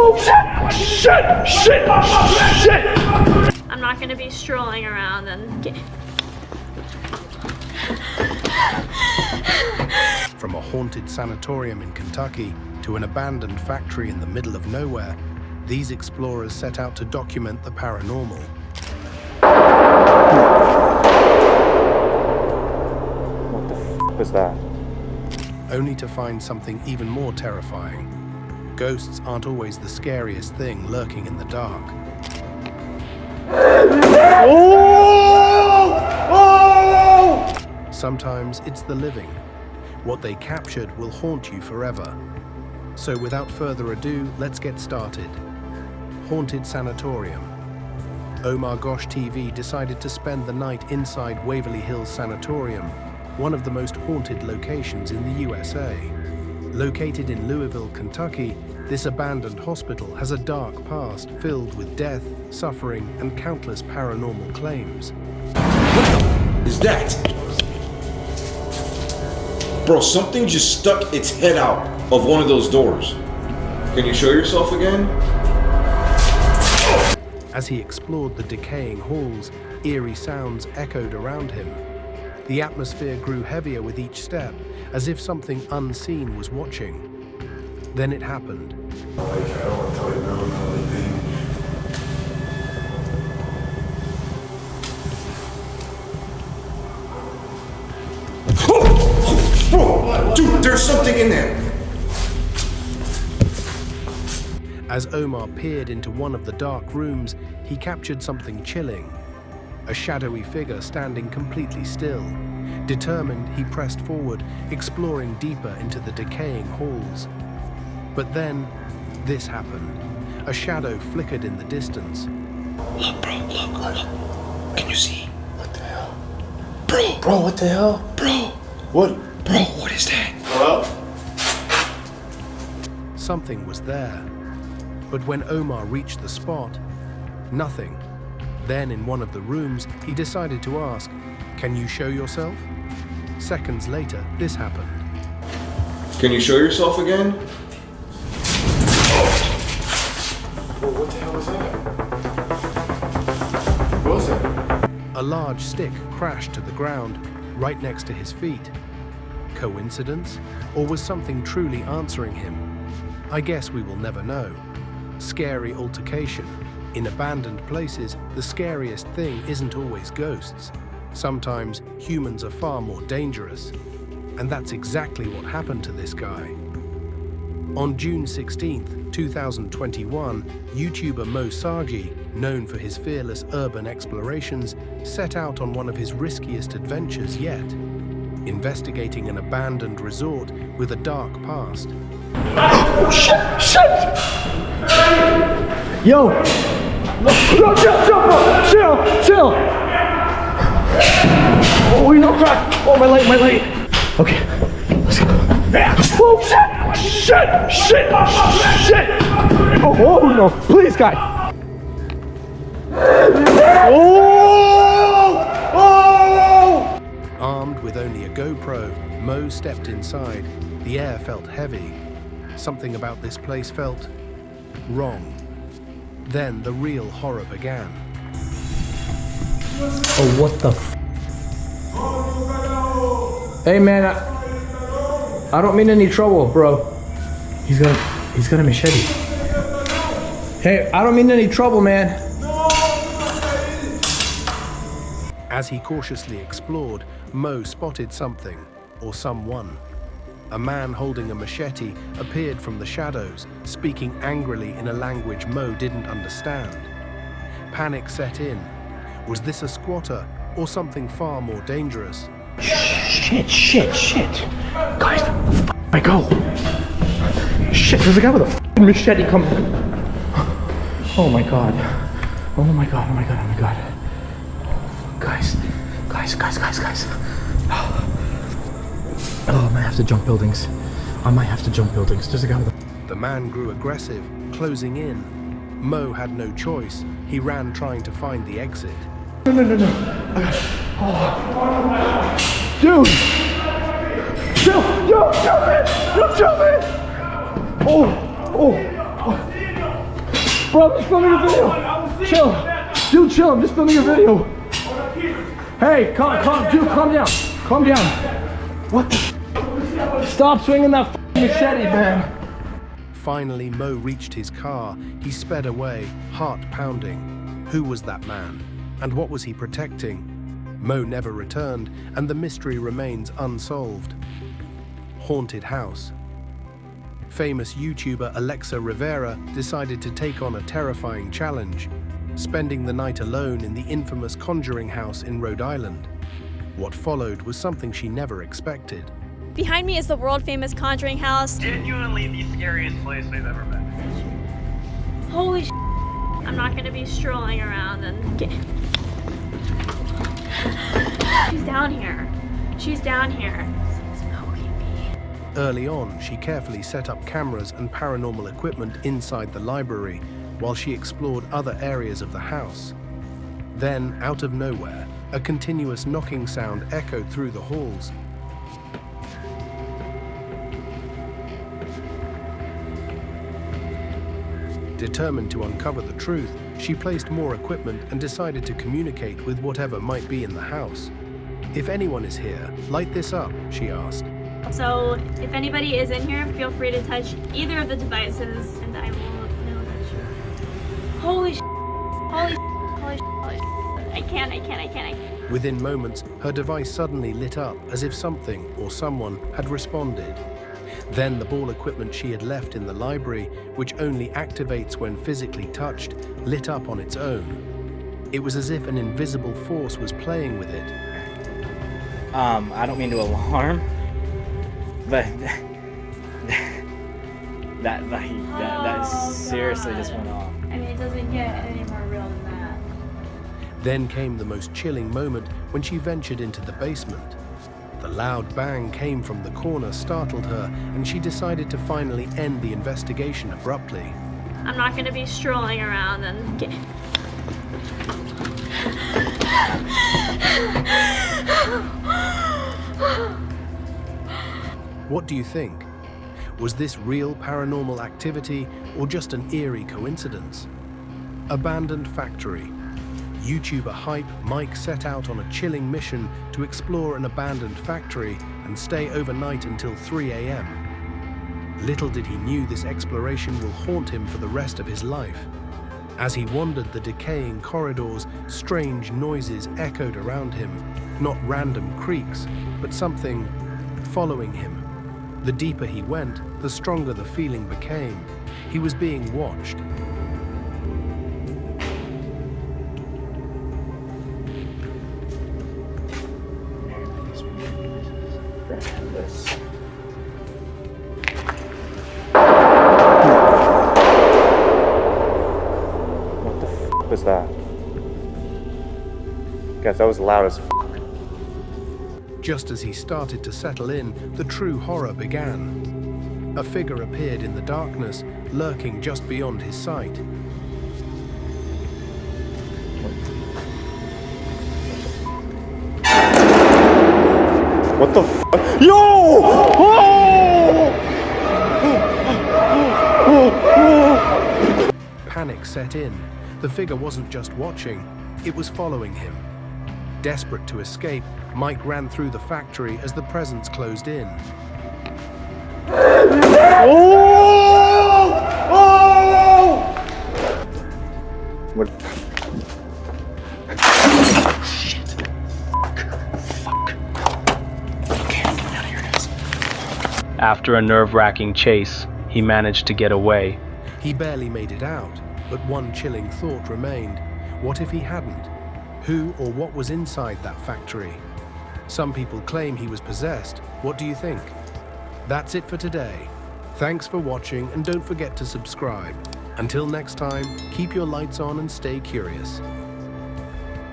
Oh, shit! Shit! I'm not gonna be strolling around and get... From a haunted sanatorium in Kentucky to an abandoned factory in the middle of nowhere, these explorers set out to document the paranormal. What the f was that? Only to find something even more terrifying. Ghosts aren't always the scariest thing lurking in the dark. Sometimes it's the living. What they captured will haunt you forever. So without further ado, let's get started. Haunted Sanatorium. Omar Gosh TV decided to spend the night inside Waverly Hills Sanatorium, one of the most haunted locations in the USA. Located in Louisville, Kentucky, this abandoned hospital has a dark past filled with death, suffering, and countless paranormal claims. What the is that? Bro, something just stuck its head out of one of those doors. Can you show yourself again? As he explored the decaying halls, eerie sounds echoed around him. The atmosphere grew heavier with each step, as if something unseen was watching. Then it happened. I don't want to tell you Bro, dude, there's something in there. As Omar peered into one of the dark rooms, he captured something chilling. A shadowy figure standing completely still. Determined, he pressed forward, exploring deeper into the decaying halls. But then, this happened. A shadow flickered in the distance. Look, bro, look. Can you see? What the hell? Bro, What the hell? bro, What? what is that? Hello? Something was there. But when Omar reached the spot, nothing. Then in one of the rooms, he decided to ask, "Can you show yourself?" Seconds later, this happened. Can you show yourself again? Well, what the hell was that? What was that? A large stick crashed to the ground, right next to his feet. Coincidence? Or was something truly answering him? I guess we will never know. Scary altercation. In abandoned places, the scariest thing isn't always ghosts. Sometimes humans are far more dangerous. And that's exactly what happened to this guy. On June 16th, 2021, YouTuber Mo Saji, known for his fearless urban explorations, set out on one of his riskiest adventures yet, investigating an abandoned resort with a dark past. Oh, shit! Yo! No, chill! Oh, you know, crack! Oh, my light! Okay, let's go. Oh, shit! Oh, no, please, guy! Oh! Armed with only a GoPro, Mo stepped inside. The air felt heavy. Something about this place felt wrong. Then the real horror began. Oh, what the f? Hey, man, I don't mean any trouble, bro. He's got a machete. Hey, I don't mean any trouble, man. As he cautiously explored, Mo spotted something, or someone. A man holding a machete appeared from the shadows, speaking angrily in a language Mo didn't understand. Panic set in. Was this a squatter, or something far more dangerous? Shit. Guys, I go. Shit, there's a guy with a f***ing machete coming. Oh my god. Guys. Oh, I might have to jump buildings. There's a guy with a... The man grew aggressive, closing in. Mo had no choice. He ran trying to find the exit. No. Dude! Chill! Yo, jump in! Oh! Bro, I'm just filming a video. Chill. Dude, chill. I'm just filming a video. Hey, calm down. Calm down. What the? Stop swinging that machete, man. Finally, Mo reached his car. He sped away, heart pounding. Who was that man? And what was he protecting? Mo never returned, and the mystery remains unsolved. Haunted house. Famous YouTuber Alexa Rivera decided to take on a terrifying challenge, spending the night alone in the infamous Conjuring House in Rhode Island. What followed was something she never expected. Behind me is the world-famous Conjuring House. Genuinely the scariest place I've ever been. Holy sh**. I'm not gonna be strolling around and get... She's down here. She's down here. It's smoking me. Early on, she carefully set up cameras and paranormal equipment inside the library while she explored other areas of the house. Then, out of nowhere, a continuous knocking sound echoed through the halls. Determined to uncover the truth, she placed more equipment and decided to communicate with whatever might be in the house. "If anyone is here, light this up," she asked. So, if anybody is in here, feel free to touch either of the devices and I will know that you're... Holy sh**. Holy sh**. Holy sh**. Holy sh**. I can't. Within moments, her device suddenly lit up as if something or someone had responded. Then the ball equipment she had left in the library, which only activates when physically touched, lit up on its own. It was as if an invisible force was playing with it. I don't mean to alarm, but that seriously just went off. I mean, it doesn't get any more real than that. Then came the most chilling moment when she ventured into the basement. The loud bang came from the corner, startled her, and she decided to finally end the investigation abruptly. I'm not gonna be strolling around and get... What do you think? Was this real paranormal activity or just an eerie coincidence? Abandoned factory. YouTuber Hype Mike set out on a chilling mission to explore an abandoned factory and stay overnight until 3 a.m. Little did he know this exploration will haunt him for the rest of his life. As he wandered the decaying corridors, strange noises echoed around him, not random creaks, but something following him. The deeper he went, the stronger the feeling became. He was being watched. What the f was that? Guys, that was loud as f. Just as he started to settle in, the true horror began. A figure appeared in the darkness, lurking just beyond his sight. What the f? Yo! Oh! Panic set in. The figure wasn't just watching, it was following him. Desperate to escape, Mike ran through the factory as the presence closed in. Oh! Oh! What? Shit. Fuck. Okay, get out of here, guys. After a nerve-wracking chase, he managed to get away. He barely made it out, but one chilling thought remained. What if he hadn't? Who or what was inside that factory? Some people claim he was possessed. What do you think? That's it for today. Thanks for watching and don't forget to subscribe. Until next time, keep your lights on and stay curious.